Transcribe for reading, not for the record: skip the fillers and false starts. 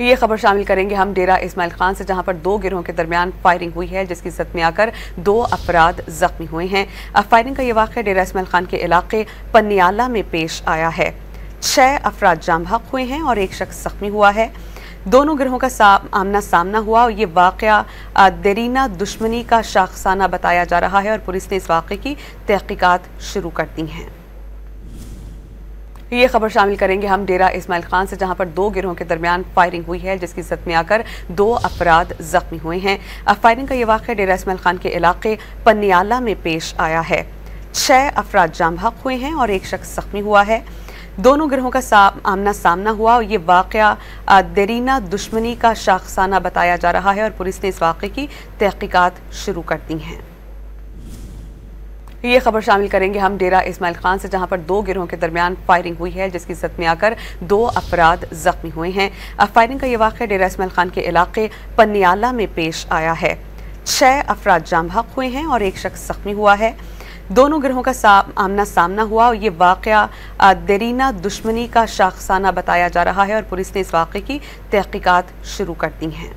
ये खबर शामिल करेंगे हम डेरा इस्माइल खान से, जहां पर दो गिरोहों के दरमियान फायरिंग हुई है, जिसकी जद में आकर 2 अफराद जख्मी हुए हैं। फायरिंग का ये वाक़या डेरा इस्माइल खान के इलाके पन्नियाला में पेश आया है। 6 अफराद जाम बहक हुए हैं और एक शख्स जख्मी हुआ है। दोनों गिरोहों का आमना सामना हुआ और ये वाक़या देरीना दुश्मनी का शाखसाना बताया जा रहा है और पुलिस ने इस वाक़े की तहकीकात शुरू कर दी हैं। ये खबर शामिल करेंगे हम डेरा इस्माइल खान से, जहां पर दो गिरोहों के दरमियान फायरिंग हुई है, जिसकी जद में आकर 2 अफराद जख्मी हुए हैं। फायरिंग का ये वाक़या डेरा इस्माइल खान के इलाके पन्नियाला में पेश आया है। 6 अफराद जाम बहक हुए हैं और एक शख्स जख्मी हुआ है। दोनों गिरोहों का आमना सामना हुआ और ये वाक़या देरीना दुश्मनी का शाखसाना बताया जा रहा है और पुलिस ने इस वाक़े की तहकीकात शुरू कर दी हैं। ये खबर शामिल करेंगे हम डेरा इस्माइल खान से, जहां पर दो गिरोहों के दरमियान फायरिंग हुई है, जिसकी जद में आकर 2 अफराद जख्मी हुए हैं। फायरिंग का ये वाक़या डेरा इस्माइल खान के इलाके पन्नियाला में पेश आया है। 6 अफराद जाम बहक हुए हैं और एक शख्स जख्मी हुआ है। दोनों गिरोहों का आमना सामना हुआ और ये वाक़या देरीना दुश्मनी का शाखसाना बताया जा रहा है और पुलिस ने इस वाक़े की तहकीकात शुरू कर दी हैं।